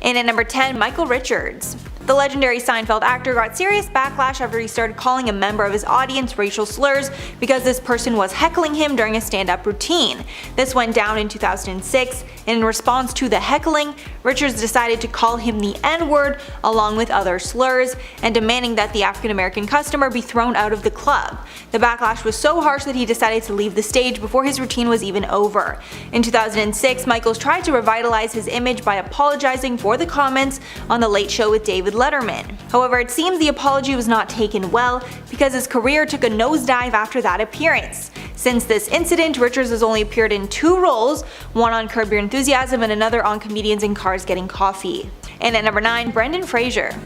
And at number 10, Michael Richards. The legendary Seinfeld actor got serious backlash after he started calling a member of his audience racial slurs because this person was heckling him during a stand-up routine. This went down in 2006, and in response to the heckling, Richards decided to call him the N-word along with other slurs, and demanding that the African-American customer be thrown out of the club. The backlash was so harsh that he decided to leave the stage before his routine was even over. In 2006, Michaels tried to revitalize his image by apologizing for the comments on The Late Show with David Letterman. However, it seems the apology was not taken well because his career took a nosedive after that appearance. Since this incident, Richards has only appeared in 2 roles, one on Curb Your Enthusiasm and another on Comedians in Cars Getting Coffee. And at number 9, Brendan Fraser.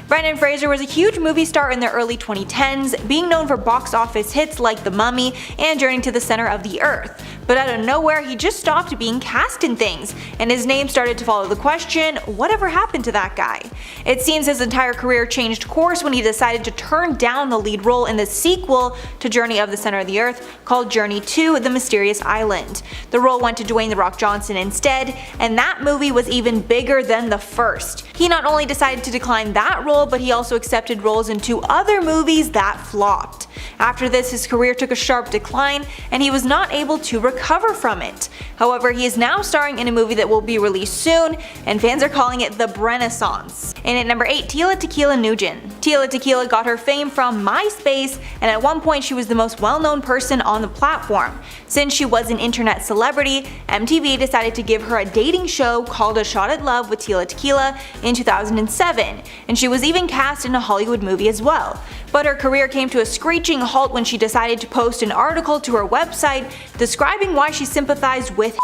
Brendan Fraser was a huge movie star in the early 2010s, being known for box office hits like The Mummy and Journey to the Center of the Earth. But out of nowhere, he just stopped being cast in things, and his name started to follow the question, whatever happened to that guy? It seems his entire career changed course when he decided to turn down the lead role in the sequel to Journey of the Center of the Earth called Journey to the Mysterious Island. The role went to Dwayne "The Rock" Johnson instead, and that movie was even bigger than the first. He not only decided to decline that role, but he also accepted roles in 2 other movies that flopped. After this, his career took a sharp decline, and he was not able to recover from it. However, he is now starring in a movie that will be released soon, and fans are calling it The Renaissance. And at number 8, Tila Tequila Nugent. Tila Tequila got her fame from MySpace, and at one point she was the most well-known person on the platform. Since she was an internet celebrity, MTV decided to give her a dating show called A Shot at Love with Tila Tequila in 2007, and she was even cast in a Hollywood movie as well. But her career came to a screeching halt when she decided to post an article to her website describing why she sympathized with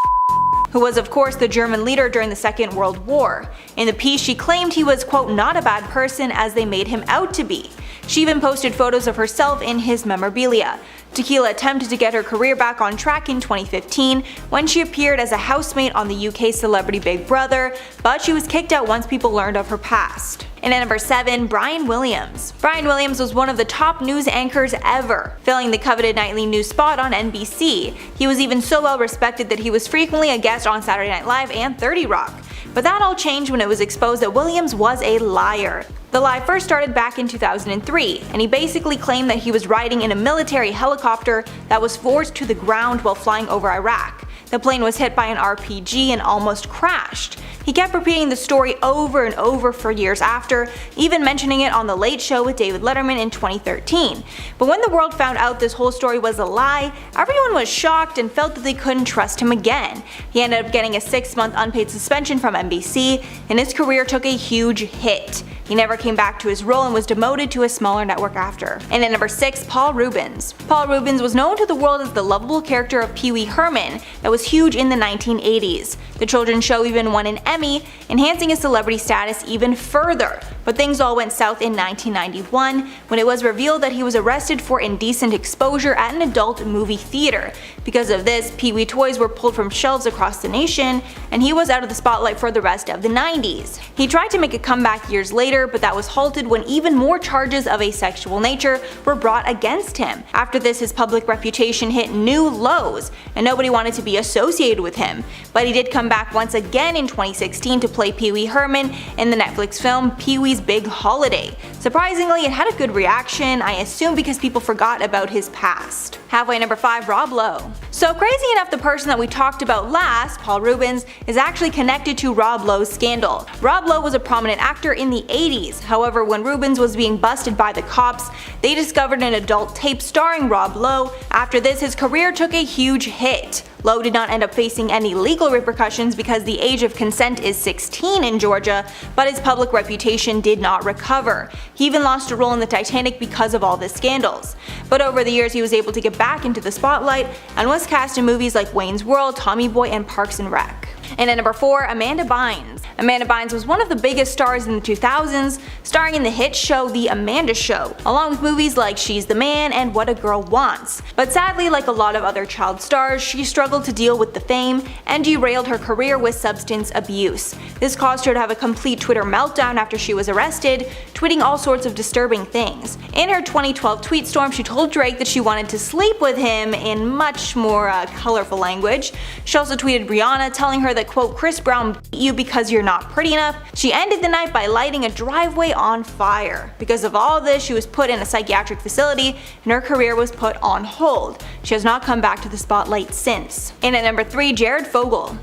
who was of course the German leader during the Second World War. In the piece, she claimed he was quote not a bad person as they made him out to be. She even posted photos of herself in his memorabilia. Tequila attempted to get her career back on track in 2015 when she appeared as a housemate on the UK celebrity Big Brother, but she was kicked out once people learned of her past. And at number 7, Brian Williams. Brian Williams was one of the top news anchors ever, filling the coveted nightly news spot on NBC. He was even so well respected that he was frequently a guest on Saturday Night Live and 30 Rock. But that all changed when it was exposed that Williams was a liar. The lie first started back in 2003, and he basically claimed that he was riding in a military helicopter that was forced to the ground while flying over Iraq. The plane was hit by an RPG and almost crashed. He kept repeating the story over and over for years after, even mentioning it on The Late Show with David Letterman in 2013. But when the world found out this whole story was a lie, everyone was shocked and felt that they couldn't trust him again. He ended up getting a 6-month unpaid suspension from NBC, and his career took a huge hit. He never came back to his role and was demoted to a smaller network after. And at number 6, Paul Reubens. Paul Reubens was known to the world as the lovable character of Pee Wee Herman that was huge in the 1980s. The children's show even won an Emmy, enhancing his celebrity status even further. But things all went south in 1991 when it was revealed that he was arrested for indecent exposure at an adult movie theater. Because of this, Pee Wee toys were pulled from shelves across the nation, and he was out of the spotlight for the rest of the 90s. He tried to make a comeback years later, but that was halted when even more charges of a sexual nature were brought against him. After this, his public reputation hit new lows, and nobody wanted to be associated with him. But he did come back once again in 2016 to play Pee Wee Herman in the Netflix film Pee Wee's Big Holiday. Surprisingly, it had a good reaction, I assume because people forgot about his past. Halfway number 5, Rob Lowe. So crazy enough, the person that we talked about last, Paul Reubens, is actually connected to Rob Lowe's scandal. Rob Lowe was a prominent actor in the 80s, however when Reubens was being busted by the cops, they discovered an adult tape starring Rob Lowe. After this, his career took a huge hit. Lowe did not end up facing any legal repercussions because the age of consent is 16 in Georgia, but his public reputation did not recover. He even lost a role in the Titanic because of all the scandals. But over the years he was able to get back into the spotlight and was cast in movies like Wayne's World, Tommy Boy, and Parks and Rec. And at number 4, Amanda Bynes. Amanda Bynes was one of the biggest stars in the 2000s, starring in the hit show The Amanda Show, along with movies like She's the Man and What a Girl Wants. But sadly, like a lot of other child stars, she struggled to deal with the fame and derailed her career with substance abuse. This caused her to have a complete Twitter meltdown after she was arrested, tweeting all sorts of disturbing things. In her 2012 tweet storm, she told Drake that she wanted to sleep with him in much more colorful language. She also tweeted Rihanna telling her that that, quote, Chris Brown beat you because you're not pretty enough, she ended the night by lighting a driveway on fire. Because of all this, she was put in a psychiatric facility and her career was put on hold. She has not come back to the spotlight since. And at number 3, Jared Fogle.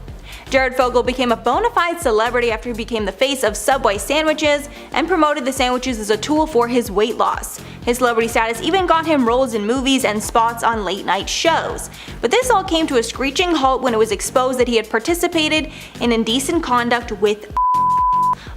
Jared Fogle became a bona fide celebrity after he became the face of Subway sandwiches and promoted the sandwiches as a tool for his weight loss. His celebrity status even got him roles in movies and spots on late night shows. But this all came to a screeching halt when it was exposed that he had participated in indecent conduct with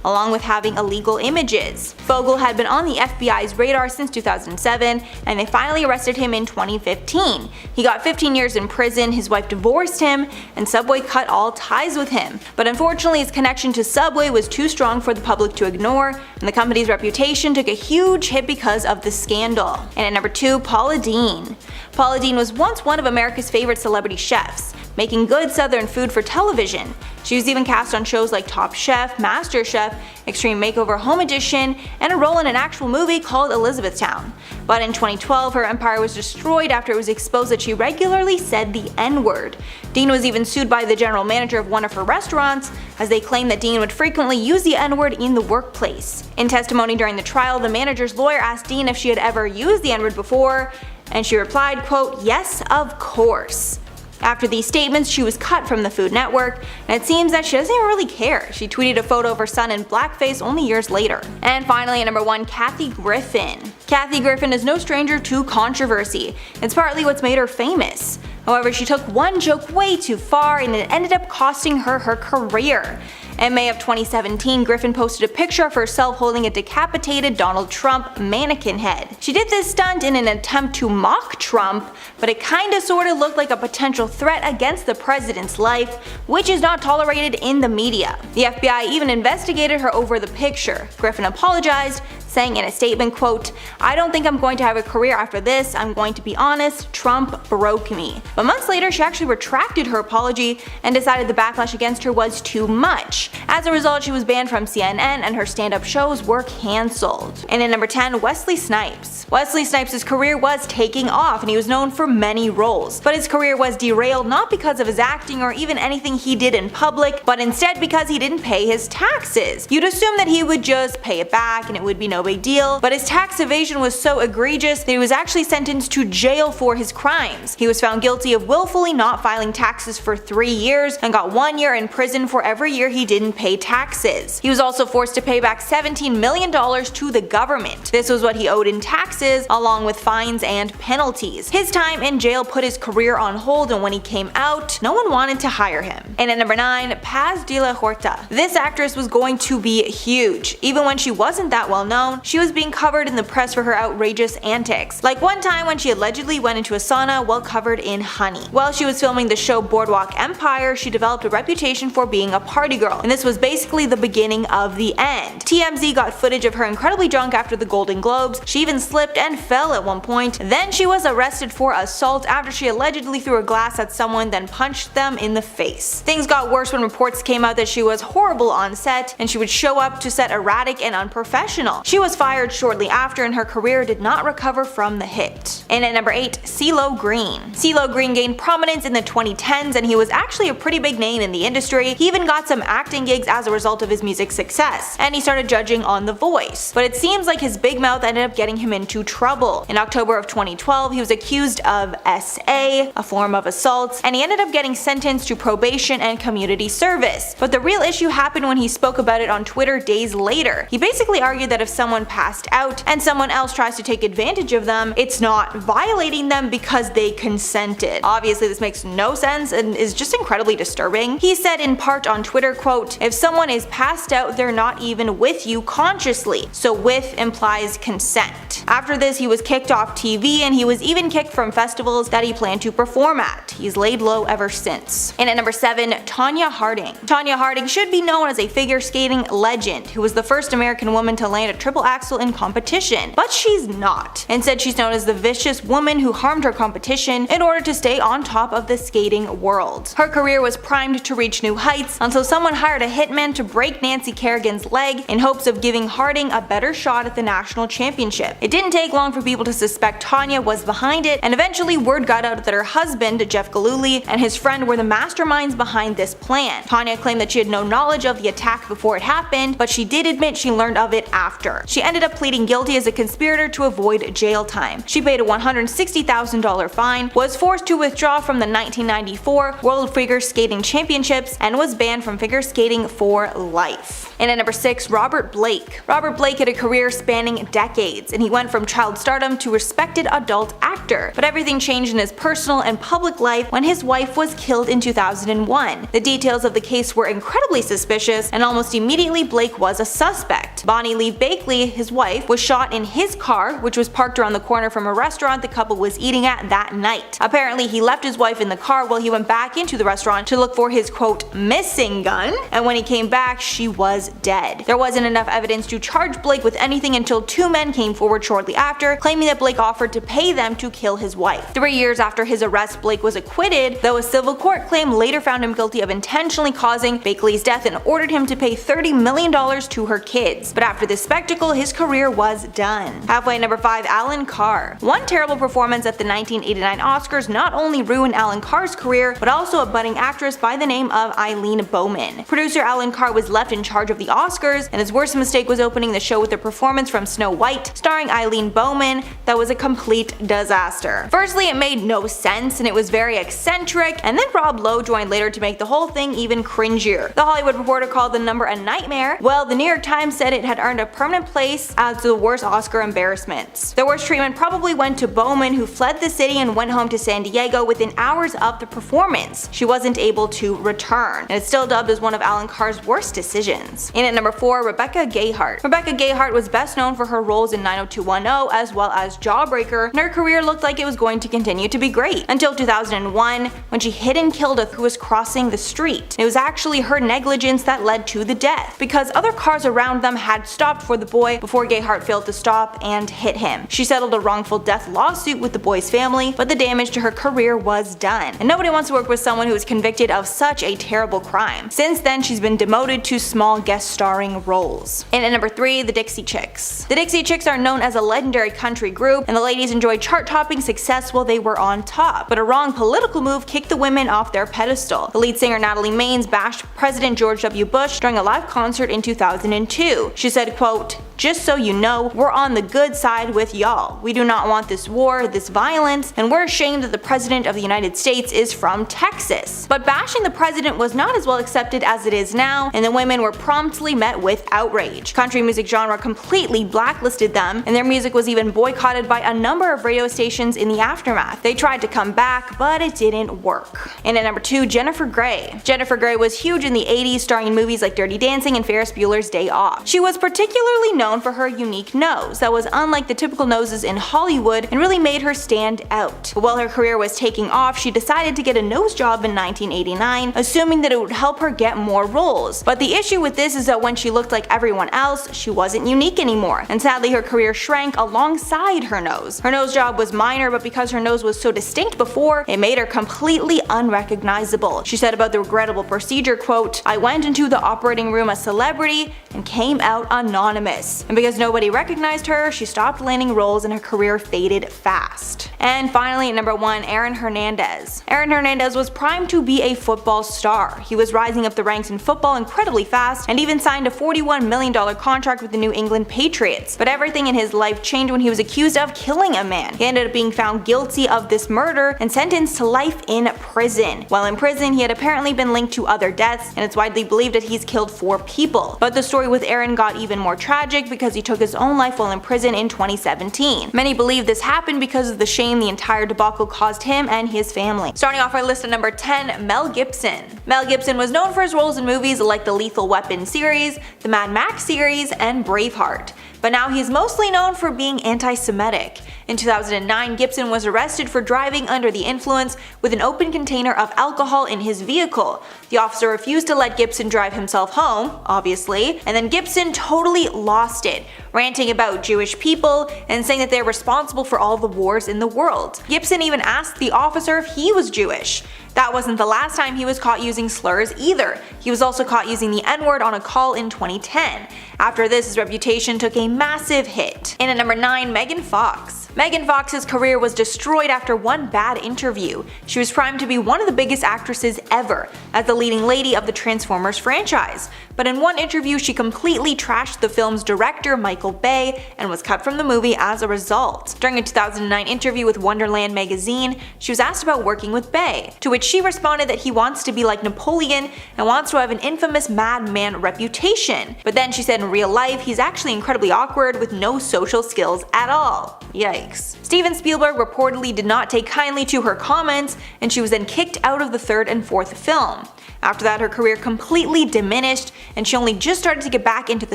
along with having illegal images. Fogle had been on the FBI's radar since 2007, and they finally arrested him in 2015. He got 15 years in prison, his wife divorced him, and Subway cut all ties with him. But unfortunately, his connection to Subway was too strong for the public to ignore, and the company's reputation took a huge hit because of the scandal. And at number 2, Paula Deen. Paula Deen was once one of America's favorite celebrity chefs, making good southern food for television. She was even cast on shows like Top Chef, Master Chef, Extreme Makeover Home Edition, and a role in an actual movie called Elizabethtown. But in 2012, her empire was destroyed after it was exposed that she regularly said the N-word. Deen was even sued by the general manager of one of her restaurants, as they claimed that Deen would frequently use the N-word in the workplace. In testimony during the trial, the manager's lawyer asked Deen if she had ever used the N-word before, and she replied, quote, "Yes, of course." After these statements, she was cut from the Food Network, and it seems that she doesn't even really care. She tweeted a photo of her son in blackface only years later. And finally, at number 1, Kathy Griffin. Kathy Griffin is no stranger to controversy. It's partly what's made her famous. However, she took one joke way too far and it ended up costing her her career. In May of 2017, Griffin posted a picture of herself holding a decapitated Donald Trump mannequin head. She did this stunt in an attempt to mock Trump, but it kinda sorta looked like a potential threat against the president's life, which is not tolerated in the media. The FBI even investigated her over the picture. Griffin apologized, saying in a statement, quote, "I don't think I'm going to have a career after this, I'm going to be honest, Trump broke me." But months later, she actually retracted her apology and decided the backlash against her was too much. As a result, she was banned from CNN and her stand-up shows were cancelled. And at number 10, Wesley Snipes. Wesley Snipes' career was taking off and he was known for many roles. But his career was derailed not because of his acting or even anything he did in public, but instead because he didn't pay his taxes. You'd assume that he would just pay it back and it would be no big deal, but his tax evasion was so egregious that he was actually sentenced to jail for his crimes. He was found guilty of willfully not filing taxes for 3 years and got 1 year in prison for every year he didn't pay taxes. He was also forced to pay back $17 million to the government. This was what he owed in taxes, along with fines and penalties. His time in jail put his career on hold, and when he came out, no one wanted to hire him. And at number 9, Paz de la Huerta. This actress was going to be huge. Even when she wasn't that well known, she was being covered in the press for her outrageous antics. Like one time when she allegedly went into a sauna while covered in honey. While she was filming the show Boardwalk Empire, she developed a reputation for being a party girl, and this was basically the beginning of the end. TMZ got footage of her incredibly drunk after the Golden Globes. She even slipped and fell at one point. Then she was arrested for assault after she allegedly threw a glass at someone then punched them in the face. Things got worse when reports came out that she was horrible on set and she would show up to set erratic and unprofessional. She was fired shortly after and her career did not recover from the hit. And at number 8, CeeLo Green. CeeLo Green gained prominence in the 2010s and he was actually a pretty big name in the industry. He even got some acting gigs as a result of his music success, and he started judging on The Voice. But it seems like his big mouth ended up getting him into trouble. In October of 2012, he was accused of SA, a form of assault, and he ended up getting sentenced to probation and community service. But the real issue happened when he spoke about it on Twitter days later. He basically argued that if someone passed out and someone else tries to take advantage of them, it's not violating them because they consented. Obviously, this makes no sense and is just incredibly disturbing. He said in part on Twitter, quote, "If someone is passed out, they're not even with you consciously, so with implies consent." After this, he was kicked off TV and he was even kicked from festivals that he planned to perform at. He's laid low ever since. And at number 7, Tonya Harding. Tonya Harding should be known as a figure skating legend who was the first American woman to land a triple triple axel in competition, but she's not. Instead, she's known as the vicious woman who harmed her competition in order to stay on top of the skating world. Her career was primed to reach new heights until someone hired a hitman to break Nancy Kerrigan's leg in hopes of giving Harding a better shot at the national championship. It didn't take long for people to suspect Tanya was behind it, and eventually word got out that her husband, Jeff Gillooly, and his friend were the masterminds behind this plan. Tanya claimed that she had no knowledge of the attack before it happened, but she did admit she learned of it after. She ended up pleading guilty as a conspirator to avoid jail time. She paid a $160,000 fine, was forced to withdraw from the 1994 World Figure Skating Championships, and was banned from figure skating for life. And at number 6, Robert Blake. Robert Blake had a career spanning decades, and he went from child stardom to respected adult actor. But everything changed in his personal and public life when his wife was killed in 2001. The details of the case were incredibly suspicious, and almost immediately Blake was a suspect. Bonnie Lee Bakley, his wife, was shot in his car, which was parked around the corner from a restaurant the couple was eating at that night. Apparently, he left his wife in the car while he went back into the restaurant to look for his quote missing gun, and when he came back, she was dead. There wasn't enough evidence to charge Blake with anything until 2 men came forward shortly after, claiming that Blake offered to pay them to kill his wife. 3 years after his arrest, Blake was acquitted, though a civil court claim later found him guilty of intentionally causing Bakley's death and ordered him to pay $30 million to her kids. But after this spectacle, his career was done. Halfway at number 5, Alan Carr. One terrible performance at the 1989 Oscars not only ruined Alan Carr's career, but also a budding actress by the name of Eileen Bowman. Producer Alan Carr was left in charge of the Oscars, and his worst mistake was opening the show with a performance from Snow White, starring Eileen Bowman, that was a complete disaster. Firstly, it made no sense, and it was very eccentric, and then Rob Lowe joined later to make the whole thing even cringier. The Hollywood Reporter called the number a nightmare, while the New York Times said it had earned a permanent place as the worst Oscar embarrassments. The worst treatment probably went to Bowman, who fled the city and went home to San Diego within hours of the performance. She wasn't able to return, and it's still dubbed as one of Alan Carr's worst decisions. In at number 4, Rebecca Gayheart. Rebecca Gayheart was best known for her roles in 90210 as well as Jawbreaker, and her career looked like it was going to continue to be great until 2001, when she hit and killed a who was crossing the street. It was actually her negligence that led to the death, because other cars around them had stopped for the boy before Gayheart failed to stop and hit him. She settled a wrongful death lawsuit with the boy's family, but the damage to her career was done, and nobody wants to work with someone who was convicted of such a terrible crime. Since then, she's been demoted to small guest starring roles. And at number 3, the Dixie Chicks. The Dixie Chicks are known as a legendary country group, and the ladies enjoyed chart-topping success while they were on top, but a wrong political move kicked the women off their pedestal. The lead singer Natalie Maines bashed President George W. Bush during a live concert in 2002. She said, quote, "Just so you know, we're on the good side with y'all. We do not want this war, this violence, and we're ashamed that the President of the United States is from Texas." But bashing the president was not as well accepted as it is now, and the women were promptly met with outrage. Country music genre completely blacklisted them, and their music was even boycotted by a number of radio stations in the aftermath. They tried to come back, but it didn't work. And at number 2, Jennifer Grey. Jennifer Grey was huge in the 80s, starring in movies like Dirty Dancing and Ferris Bueller's Day Off. She was particularly known for her unique nose that was unlike the typical noses in Hollywood and really made her stand out. But while her career was taking off, she decided to get a nose job in 1989, assuming that it would help her get more roles. But the issue with this is that when she looked like everyone else, she wasn't unique anymore, and sadly her career shrank alongside her nose. Her nose job was minor, but because her nose was so distinct before, it made her completely unrecognizable. She said about the regrettable procedure, quote, "I went into the operating room a celebrity and came out anonymous." And because nobody recognized her, she stopped landing roles and her career faded fast. And finally, at number 1, Aaron Hernandez. Aaron Hernandez was primed to be a football star. He was rising up the ranks in football incredibly fast, and even signed a $41 million contract with the New England Patriots. But everything in his life changed when he was accused of killing a man. He ended up being found guilty of this murder and sentenced to life in prison. While in prison, he had apparently been linked to other deaths, and it's widely believed that he's killed 4 people. But the story with Aaron got even more tragic because he took his own life while in prison in 2017. Many believe this happened because of the shame the entire debacle caused him and his family. Starting off our list at number 10, Mel Gibson. Mel Gibson was known for his roles in movies like the Lethal Weapon series, the Mad Max series, and Braveheart. but now he's mostly known for being anti-Semitic. In 2009, Gibson was arrested for driving under the influence with an open container of alcohol in his vehicle. The officer refused to let Gibson drive himself home, obviously, and then Gibson totally lost it, ranting about Jewish people and saying that they're responsible for all the wars in the world. Gibson even asked the officer if he was Jewish. That wasn't the last time he was caught using slurs either. He was also caught using the N-word on a call in 2010. After this, his reputation took a massive hit. And at number 9, Megan Fox. Megan Fox's career was destroyed after one bad interview. She was primed to be one of the biggest actresses ever, as the leading lady of the Transformers franchise. But in one interview, she completely trashed the film's director, Michael Bay, and was cut from the movie as a result. During a 2009 interview with Wonderland magazine, she was asked about working with Bay, to which she responded that he wants to be like Napoleon and wants to have an infamous madman reputation. But then she said in real life, he's actually incredibly awkward with no social skills at all. Yikes. Steven Spielberg reportedly did not take kindly to her comments, and she was then kicked out of the third and fourth film. After that, her career completely diminished, and she only just started to get back into the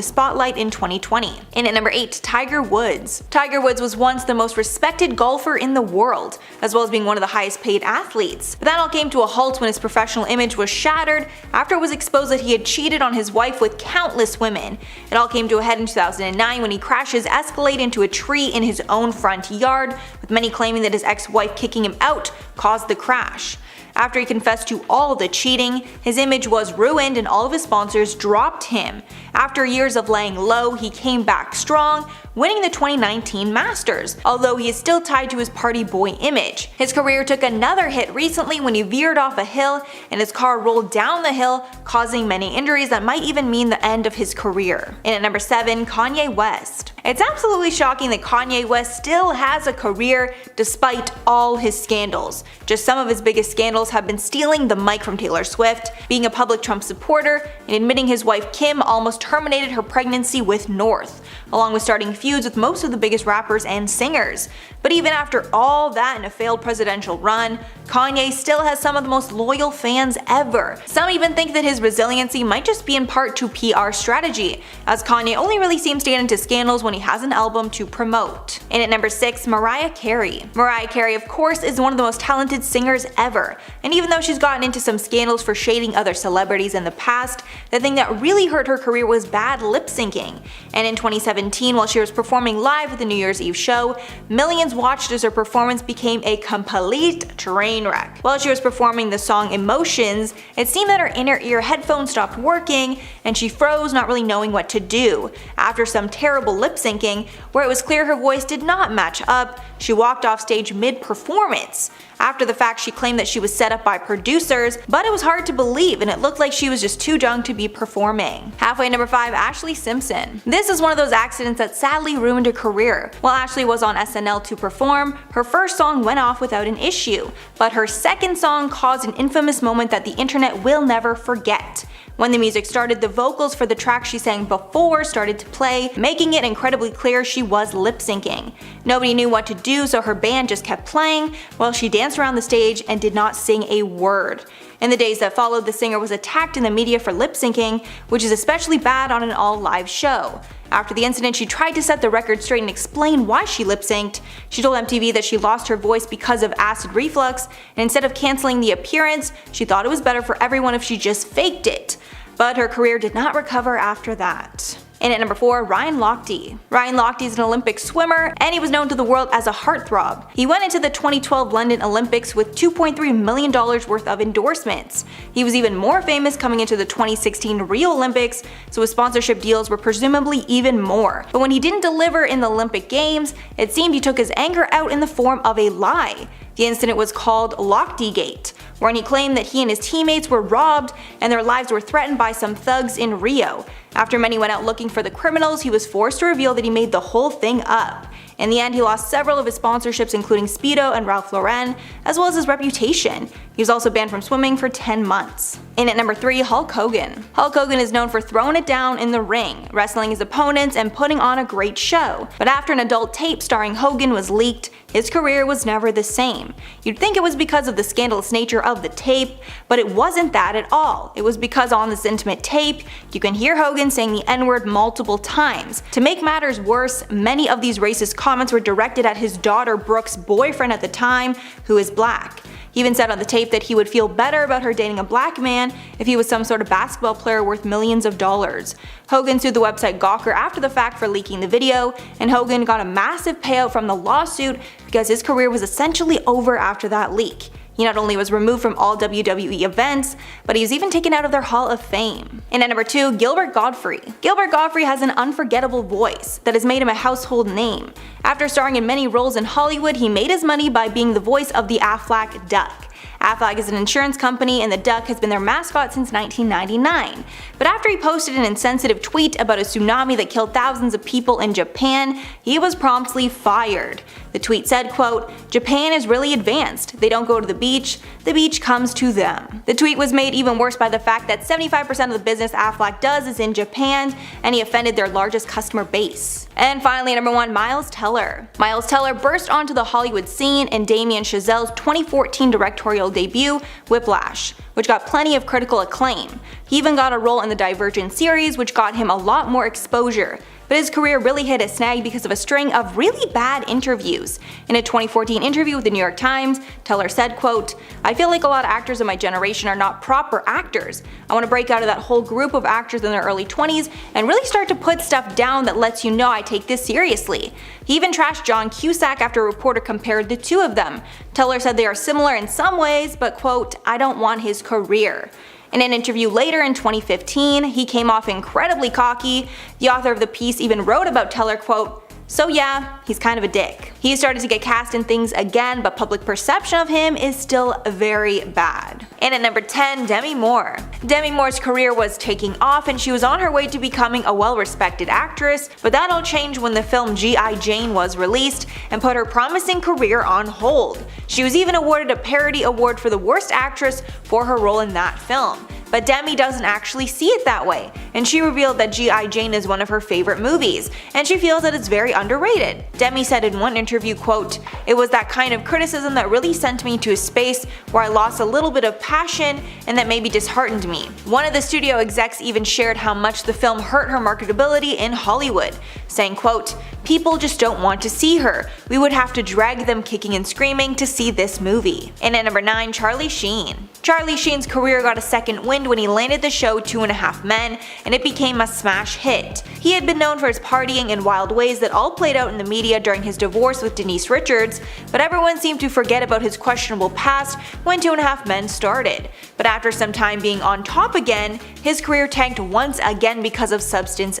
spotlight in 2020. And at number 8, Tiger Woods. Tiger Woods was once the most respected golfer in the world, as well as being one of the highest paid athletes. But that all came to a halt when his professional image was shattered after it was exposed that he had cheated on his wife with countless women. It all came to a head in 2009 when he crashed his Escalade into a tree in his own front yard, with many claiming that his ex-wife kicking him out caused the crash. After he confessed to all the cheating, his image was ruined and all of his sponsors dropped him. After years of laying low, he came back strong, winning the 2019 Masters, although he is still tied to his party boy image. His career took another hit recently when he veered off a hill and his car rolled down the hill, causing many injuries that might even mean the end of his career. And at number 7, Kanye West. It's absolutely shocking that Kanye West still has a career despite all his scandals. Just some of his biggest scandals have been stealing the mic from Taylor Swift, being a public Trump supporter, and admitting his wife Kim almost terminated her pregnancy with North, along with starting feuds with most of the biggest rappers and singers. But even after all that and a failed presidential run, Kanye still has some of the most loyal fans ever. Some even think that his resiliency might just be in part to PR strategy, as Kanye only really seems to get into scandals when he has an album to promote. And at number 6, Mariah Carey. Mariah Carey, of course, is one of the most talented singers ever, and even though she's gotten into some scandals for shading other celebrities in the past, the thing that really hurt her career was bad lip syncing. And in 2017, while she was performing live at the New Year's Eve show, millions watched as her performance became a complete train wreck. While she was performing the song Emotions, it seemed that her inner ear headphones stopped working and she froze, not really knowing what to do. After some terrible lip syncing, where it was clear her voice did not match up, she walked off stage mid-performance. After the fact, she claimed that she was set up by producers, but it was hard to believe and it looked like she was just too young to be performing. Halfway at number 5, Ashley Simpson. This is one of those accidents that sadly ruined her career. While Ashley was on SNL to perform, her first song went off without an issue, but her second song caused an infamous moment that the internet will never forget. When the music started, the vocals for the track she sang before started to play, making it incredibly clear she was lip syncing. Nobody knew what to do, so her band just kept playing while she danced around the stage and did not sing a word. In the days that followed, the singer was attacked in the media for lip syncing, which is especially bad on an all-live show. After the incident, she tried to set the record straight and explain why she lip synced. She told MTV that she lost her voice because of acid reflux, and instead of canceling the appearance, she thought it was better for everyone if she just faked it. But her career did not recover after that. And at number 4, Ryan Lochte. Ryan Lochte is an Olympic swimmer, and he was known to the world as a heartthrob. He went into the 2012 London Olympics with $2.3 million worth of endorsements. He was even more famous coming into the 2016 Rio Olympics, so his sponsorship deals were presumably even more. But when he didn't deliver in the Olympic Games, it seemed he took his anger out in the form of a lie. The incident was called Lochtegate, wherein he claimed that he and his teammates were robbed and their lives were threatened by some thugs in Rio. After many went out looking for the criminals, he was forced to reveal that he made the whole thing up. In the end, he lost several of his sponsorships, including Speedo and Ralph Lauren, as well as his reputation. He was also banned from swimming for 10 months. And at number 3, Hulk Hogan. Hulk Hogan is known for throwing it down in the ring, wrestling his opponents, and putting on a great show. But after an adult tape starring Hogan was leaked, his career was never the same. You'd think it was because of the scandalous nature of the tape, but it wasn't that at all. It was because on this intimate tape, you can hear Hogan Hogan saying the N-word multiple times. To make matters worse, many of these racist comments were directed at his daughter Brooke's boyfriend at the time, who is black. He even said on the tape that he would feel better about her dating a black man if he was some sort of basketball player worth millions of dollars. Hogan sued the website Gawker after the fact for leaking the video, and Hogan got a massive payout from the lawsuit because his career was essentially over after that leak. He not only was removed from all WWE events, but he was even taken out of their Hall of Fame. And at number 2, Gilbert Gottfried. Gilbert Gottfried has an unforgettable voice that has made him a household name. After starring in many roles in Hollywood, he made his money by being the voice of the Aflac Duck. Aflac is an insurance company, and the duck has been their mascot since 1999. But after he posted an insensitive tweet about a tsunami that killed thousands of people in Japan, he was promptly fired. The tweet said, quote, "Japan is really advanced. They don't go to the beach comes to them." The tweet was made even worse by the fact that 75% of the business Aflac does is in Japan, and he offended their largest customer base. And finally, number 1, Miles Teller. Miles Teller burst onto the Hollywood scene in Damien Chazelle's 2014 directorial debut, Whiplash, which got plenty of critical acclaim. He even got a role in the Divergent series, which got him a lot more exposure. But his career really hit a snag because of a string of really bad interviews. In a 2014 interview with the New York Times, Teller said, quote, "I feel like a lot of actors of my generation are not proper actors. I want to break out of that whole group of actors in their early 20s and really start to put stuff down that lets you know I take this seriously." He even trashed John Cusack after a reporter compared the two of them. Teller said they are similar in some ways, but quote, "I don't want his career." In an interview later in 2015, he came off incredibly cocky. The author of the piece even wrote about Teller, quote, "So yeah, he's kind of a dick." He started to get cast in things again, but public perception of him is still very bad. And at number 10, Demi Moore. Demi Moore's career was taking off and she was on her way to becoming a well-respected actress, but that all changed when the film G.I. Jane was released and put her promising career on hold. She was even awarded a parody award for the worst actress for her role in that film. But Demi doesn't actually see it that way, and she revealed that G.I. Jane is one of her favorite movies, and she feels that it's very underrated. Demi said in one interview, quote, "It was that kind of criticism that really sent me to a space where I lost a little bit of passion and that maybe disheartened me." One of the studio execs even shared how much the film hurt her marketability in Hollywood, saying, quote, "People just don't want to see her. We would have to drag them kicking and screaming to see this movie." And at number 9, Charlie Sheen. Charlie Sheen's career got a second wind when he landed the show 2.5 Men, and it became a smash hit. He had been known for his partying and wild ways that all played out in the media during his divorce with Denise Richards, but everyone seemed to forget about his questionable past when 2.5 Men started. But after some time being on top again, his career tanked once again because of substance.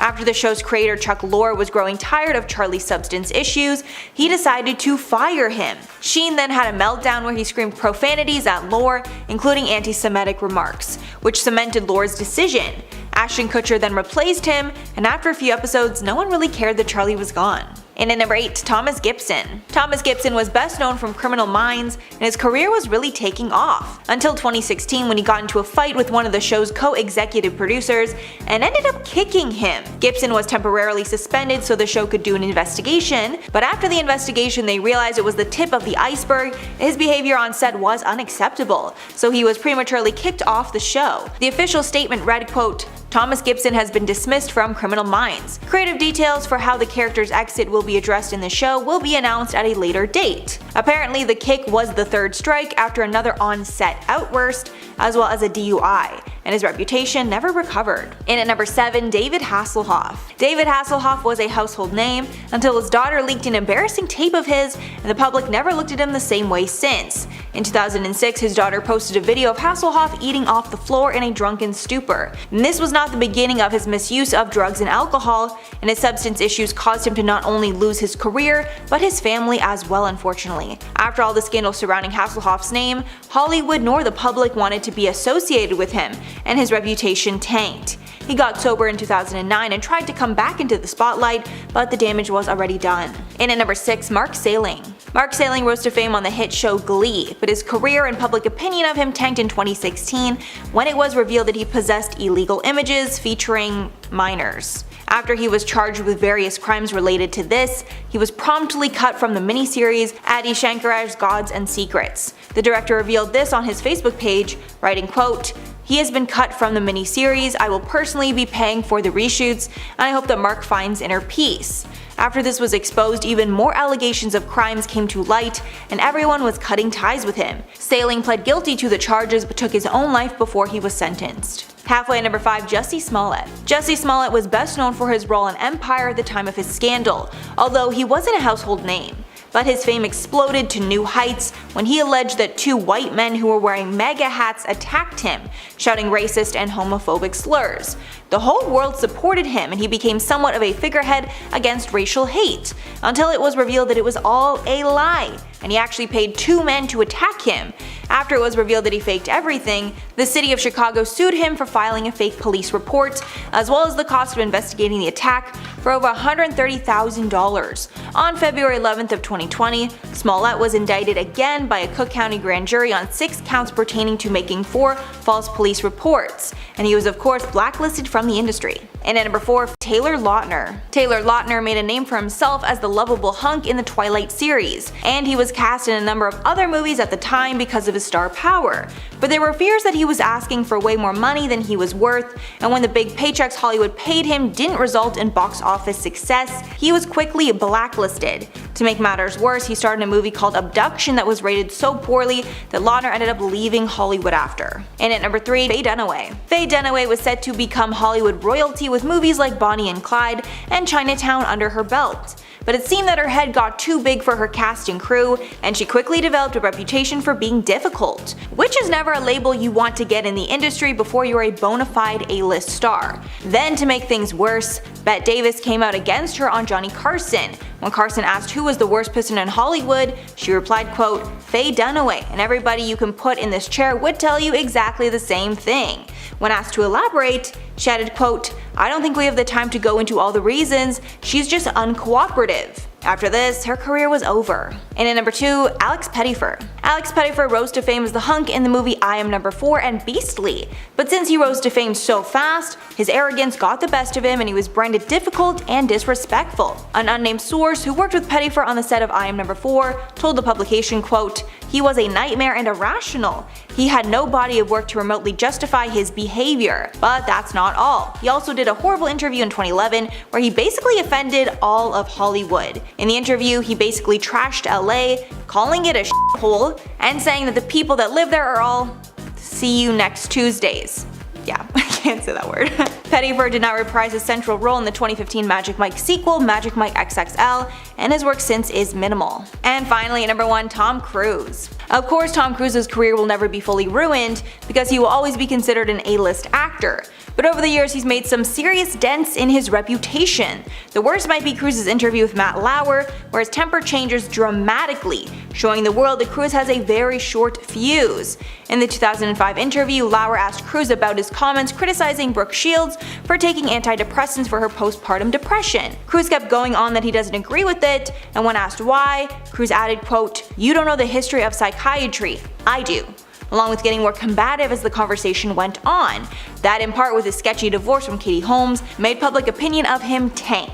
After the show's creator Chuck Lorre was growing tired of Charlie's substance issues, he decided to fire him. Sheen then had a meltdown where he screamed profanities at Lorre, including anti-Semitic remarks, which cemented Lorre's decision. Ashton Kutcher then replaced him, and after a few episodes, no one really cared that Charlie was gone. And at number 8, Thomas Gibson. Thomas Gibson was best known from Criminal Minds, and his career was really taking off. Until 2016 when he got into a fight with one of the show's co-executive producers and ended up kicking him. Gibson was temporarily suspended so the show could do an investigation, but after the investigation they realized it was the tip of the iceberg. His behavior on set was unacceptable, so he was prematurely kicked off the show. The official statement read, quote, "Thomas Gibson has been dismissed from Criminal Minds. Creative details for how the character's exit will be addressed in the show will be announced at a later date." Apparently the kick was the third strike after another on-set outburst, as well as a DUI, and his reputation never recovered. And at number 7, David Hasselhoff. David Hasselhoff was a household name until his daughter leaked an embarrassing tape of his, and the public never looked at him the same way since. In 2006, his daughter posted a video of Hasselhoff eating off the floor in a drunken stupor. And this was not the beginning of his misuse of drugs and alcohol, and his substance issues caused him to not only lose his career, but his family as well, unfortunately. After all the scandal surrounding Hasselhoff's name, Hollywood nor the public wanted to be associated with him, and his reputation tanked. He got sober in 2009 and tried to come back into the spotlight, but the damage was already done. And at number 6, Mark Salling. Mark Salling rose to fame on the hit show Glee, but his career and public opinion of him tanked in 2016 when it was revealed that he possessed illegal images featuring minors. After he was charged with various crimes related to this, he was promptly cut from the miniseries Adi Shankaraj's Gods and Secrets. The director revealed this on his Facebook page, writing, quote, He has been cut from the miniseries. I will personally be paying for the reshoots, and I hope that Mark finds inner peace. After this was exposed, even more allegations of crimes came to light, and everyone was cutting ties with him. Sailing pled guilty to the charges but took his own life before he was sentenced. Halfway at number 5, Jussie Smollett. Jussie Smollett was best known for his role in Empire at the time of his scandal, although he wasn't a household name. But his fame exploded to new heights when he alleged that 2 white men who were wearing MAGA hats attacked him, shouting racist and homophobic slurs. The whole world supported him and he became somewhat of a figurehead against racial hate, until it was revealed that it was all a lie, and he actually paid 2 men to attack him. After it was revealed that he faked everything, the city of Chicago sued him for filing a fake police report, as well as the cost of investigating the attack, for over $130,000. On February 11th of 2020, Smollett was indicted again by a Cook County grand jury on 6 counts pertaining to making 4 false police reports, and he was of course blacklisted from the industry. And at number 4, Taylor Lautner. Taylor Lautner made a name for himself as the lovable hunk in the Twilight series, and he was cast in a number of other movies at the time because of his star power. But there were fears that he was asking for way more money than he was worth, and when the big paychecks Hollywood paid him didn't result in box office success, he was quickly blacklisted. To make matters worse, he starred in a movie called Abduction that was rated so poorly that Lautner ended up leaving Hollywood after. And at number 3, Faye Dunaway. Faye Dunaway was set to become Hollywood royalty with movies like Bonnie and Clyde and Chinatown under her belt. But it seemed that her head got too big for her cast and crew, and she quickly developed a reputation for being difficult, which is never a label you want to get in the industry before you're a bona fide A-list star. Then to make things worse, Bette Davis came out against her on Johnny Carson. When Carson asked who was the worst person in Hollywood, she replied, quote, "Faye Dunaway, and everybody you can put in this chair would tell you exactly the same thing." When asked to elaborate, she added, quote, "I don't think we have the time to go into all the reasons, she's just uncooperative." After this, her career was over. And at number 2, Alex Pettyfer. Alex Pettyfer rose to fame as the hunk in the movie I Am Number 4 and Beastly. But since he rose to fame so fast, his arrogance got the best of him and he was branded difficult and disrespectful. An unnamed source who worked with Pettyfer on the set of I Am Number 4 told the publication, quote, "He was a nightmare and irrational. He had no body of work to remotely justify his behavior." But that's not all. He also did a horrible interview in 2011 where he basically offended all of Hollywood. In the interview, he basically trashed LA, calling it a shithole, and saying that the people that live there are all "see you next Tuesdays." Yeah, I can't say that word. Pettyfer did not reprise his central role in the 2015 Magic Mike sequel, Magic Mike XXL, and his work since is minimal. And finally, at number 1, Tom Cruise. Of course, Tom Cruise's career will never be fully ruined because he will always be considered an A-list actor. But over the years, he's made some serious dents in his reputation. The worst might be Cruise's interview with Matt Lauer, where his temper changes dramatically, showing the world that Cruise has a very short fuse. In the 2005 interview, Lauer asked Cruise about his comments criticizing Brooke Shields for taking antidepressants for her postpartum depression. Cruise kept going on that he doesn't agree with it, and when asked why, Cruise added, quote, "You don't know the history of psychiatry. I do," along with getting more combative as the conversation went on. That, in part with his sketchy divorce from Katie Holmes, made public opinion of him tank.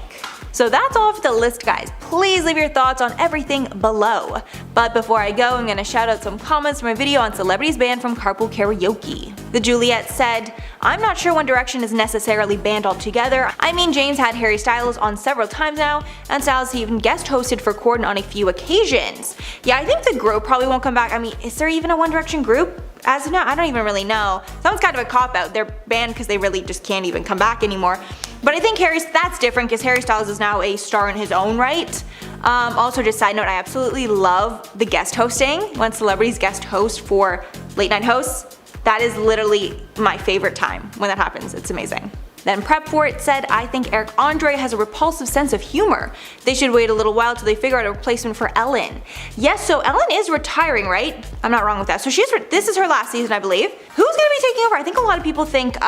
So that's all for the list, guys. Please leave your thoughts on everything below. But before I go, I'm gonna shout out some comments from my video on celebrities banned from carpool karaoke. The Juliet said, "I'm not sure One Direction is necessarily banned altogether. I mean, James had Harry Styles on several times now, and Styles even guest hosted for Corden on a few occasions. Yeah, I think the group probably won't come back. I mean, is there even a One Direction group? As of now, I don't even really know. Sounds kind of a cop-out. They're banned because they really just can't even come back anymore. But I think that's different because Harry Styles is now a star in his own right. Also, just side note, I absolutely love the guest hosting. When celebrities guest host for late night hosts, that is literally my favorite time when that happens. It's amazing. Then Prep For It said, "I think Eric Andre has a repulsive sense of humor. They should wait a little while till they figure out a replacement for Ellen." Yes, so Ellen is retiring, right? I'm not wrong with that. So this is her last season, I believe. Who's gonna be taking over? I think a lot of people think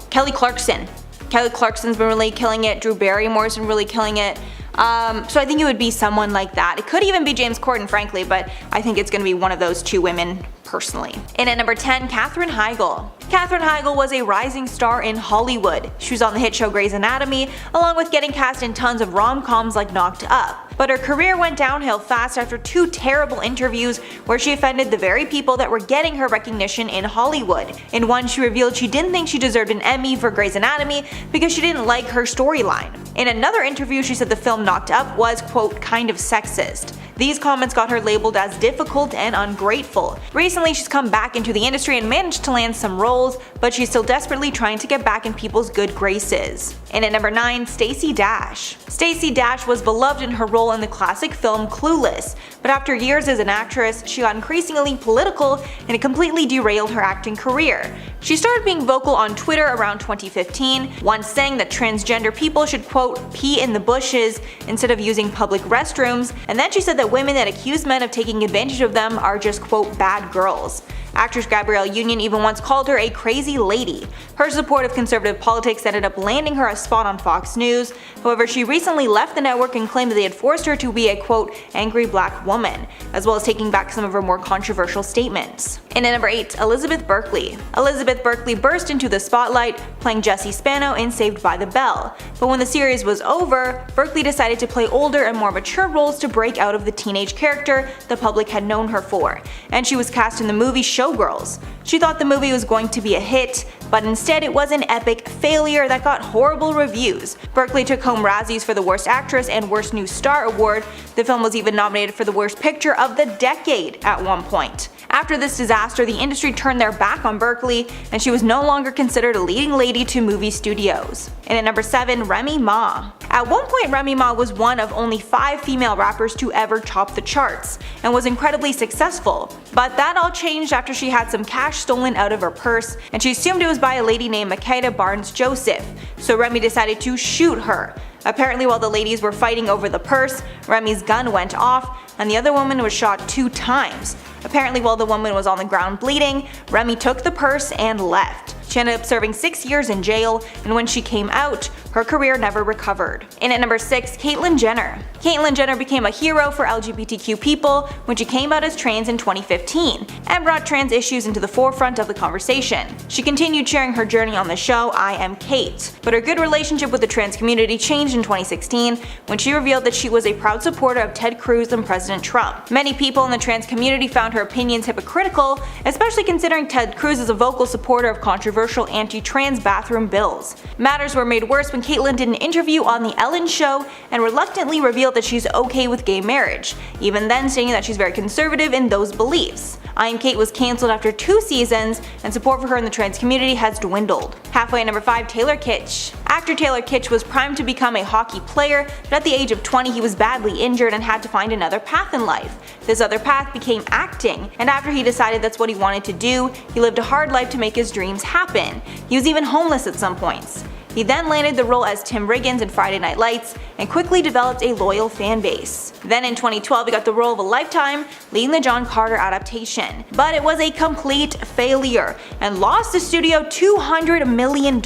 Kelly Clarkson. Kelly Clarkson's been really killing it. Drew Barrymore's been really killing it. So I think it would be someone like that. It could even be James Corden, frankly, but I think it's going to be one of those two women personally. And at number 10, Katherine Heigl. Katherine Heigl was a rising star in Hollywood. She was on the hit show Grey's Anatomy, along with getting cast in tons of rom-coms like Knocked Up. But her career went downhill fast after 2 terrible interviews where she offended the very people that were getting her recognition in Hollywood. In one, she revealed she didn't think she deserved an Emmy for Grey's Anatomy because she didn't like her storyline. In another interview, she said the film Knocked Up was, quote, kind of sexist. These comments got her labeled as difficult and ungrateful. Recently, she's come back into the industry and managed to land some roles, but she's still desperately trying to get back in people's good graces. And at number 9, Stacey Dash. Stacey Dash was beloved in her role in the classic film Clueless, but after years as an actress, she got increasingly political and it completely derailed her acting career. She started being vocal on Twitter around 2015, once saying that transgender people should, quote, pee in the bushes instead of using public restrooms, and then she said that women that accuse men of taking advantage of them are just, quote, bad girls. Actress Gabrielle Union even once called her a crazy lady. Her support of conservative politics ended up landing her a spot on Fox News. However, she recently left the network and claimed that they had forced her to be a, quote, angry black woman, as well as taking back some of her more controversial statements. And at number 8, Elizabeth Berkley. Elizabeth Berkley burst into the spotlight, playing Jessie Spano in Saved by the Bell. But when the series was over, Berkley decided to play older and more mature roles to break out of the teenage character the public had known her for, and she was cast in the movie Showgirls. She thought the movie was going to be a hit, but instead it was an epic failure that got horrible reviews. Berkley took home Razzies for the Worst Actress and Worst New Star award. The film was even nominated for the Worst Picture of the Decade at one point. After this disaster, the industry turned their back on Berkley, and she was no longer considered a leading lady to movie studios. And at number 7, Remy Ma. At one point, Remy Ma was one of only 5 female rappers to ever top the charts, and was incredibly successful. But that all changed after she had some cash stolen out of her purse, and she assumed it was by a lady named Makeda Barnes Joseph, so Remy decided to shoot her. Apparently, while the ladies were fighting over the purse, Remy's gun went off, and the other woman was shot 2 times. Apparently, while the woman was on the ground bleeding, Remy took the purse and left. She ended up serving 6 years in jail, and when she came out, her career never recovered. And at number 6, Caitlyn Jenner. Caitlyn Jenner became a hero for LGBTQ people when she came out as trans in 2015, and brought trans issues into the forefront of the conversation. She continued sharing her journey on the show I Am Kate, but her good relationship with the trans community changed in 2016 when she revealed that she was a proud supporter of Ted Cruz and President Trump. Many people in the trans community found her opinions hypocritical, especially considering Ted Cruz is a vocal supporter of controversial anti-trans bathroom bills. Matters were made worse when Caitlyn did an interview on The Ellen Show and reluctantly revealed that she's okay with gay marriage, even then stating that she's very conservative in those beliefs. I Am Kate was cancelled after 2 seasons, and support for her in the trans community has dwindled. Halfway at number 5, Taylor Kitsch. Actor Taylor Kitsch was primed to become a hockey player, but at the age of 20 he was badly injured and had to find another path in life. This other path became acting, and after he decided that's what he wanted to do, he lived a hard life to make his dreams happen. He was even homeless at some points. He then landed the role as Tim Riggins in Friday Night Lights and quickly developed a loyal fan base. Then in 2012 he got the role of a lifetime, leading the John Carter adaptation. But it was a complete failure and lost the studio $200 million.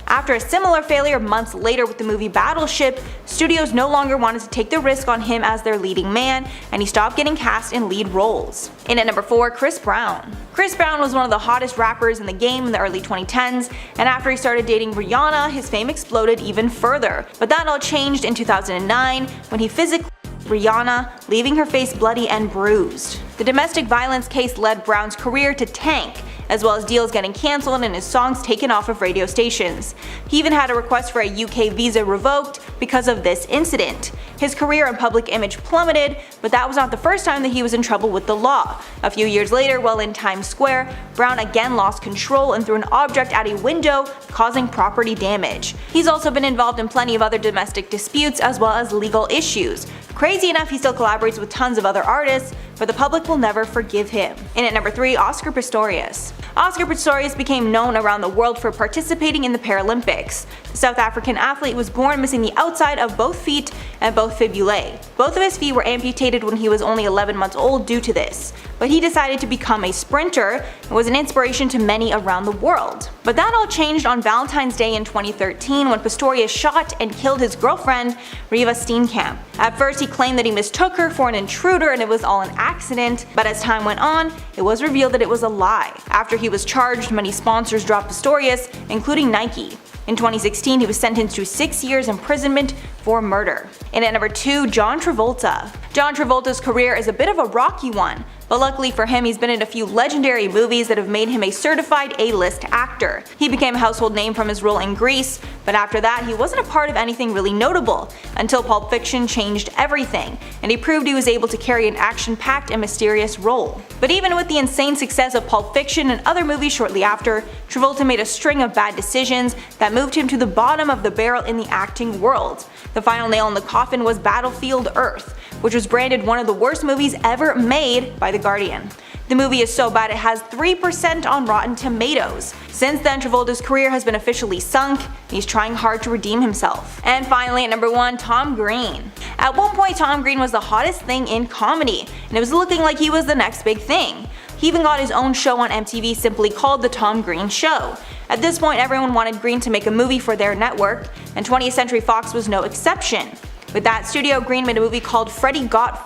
After a similar failure months later with the movie Battleship, studios no longer wanted to take the risk on him as their leading man, and he stopped getting cast in lead roles. And at number 4, Chris Brown. Chris Brown was one of the hottest rappers in the game in the early 2010s, and after he started dating Rihanna, his fame exploded even further. But that all changed in 2009 when he physically Rihanna, leaving her face bloody and bruised. The domestic violence case led Brown's career to tank, as well as deals getting cancelled and his songs taken off of radio stations. He even had a request for a UK visa revoked because of this incident. His career and public image plummeted, but that was not the first time that he was in trouble with the law. A few years later, while in Times Square, Brown again lost control and threw an object at a window, causing property damage. He's also been involved in plenty of other domestic disputes as well as legal issues. Crazy enough, he still collaborates with tons of other artists, but the public will never forgive him. And at number 3, Oscar Pistorius. Oscar Pistorius became known around the world for participating in the Paralympics. The South African athlete was born missing the outside of both feet and both fibulae. Both of his feet were amputated when he was only 11 months old due to this, but he decided to become a sprinter and was an inspiration to many around the world. But that all changed on Valentine's Day in 2013 when Pistorius shot and killed his girlfriend, Riva Steenkamp. At first he claimed that he mistook her for an intruder and it was all an accident, but as time went on, it was revealed that it was a lie. After he was charged, many sponsors dropped Pistorius, including Nike. In 2016, he was sentenced to 6 years imprisonment for murder. And at number 2, John Travolta. John Travolta's career is a bit of a rocky one, but luckily for him, he's been in a few legendary movies that have made him a certified A-list actor. He became a household name from his role in Grease, but after that, he wasn't a part of anything really notable, until Pulp Fiction changed everything, and he proved he was able to carry an action-packed and mysterious role. But even with the insane success of Pulp Fiction and other movies shortly after, Travolta made a string of bad decisions that moved him to the bottom of the barrel in the acting world. The final nail in the coffin was Battlefield Earth, which was branded one of the worst movies ever made by The Guardian. The movie is so bad it has 3% on Rotten Tomatoes. Since then, Travolta's career has been officially sunk, and he's trying hard to redeem himself. And finally, at number 1, Tom Green. At one point, Tom Green was the hottest thing in comedy, and it was looking like he was the next big thing. He even got his own show on MTV simply called The Tom Green Show. At this point, everyone wanted Green to make a movie for their network, and 20th Century Fox was no exception. With that studio, Green made a movie called Freddie Got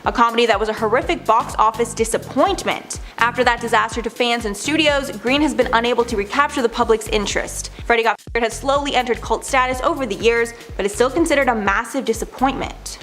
a comedy that was a horrific box office disappointment. After that disaster to fans and studios, Green has been unable to recapture the public's interest. Freddie Got has slowly entered cult status over the years, but is still considered a massive disappointment.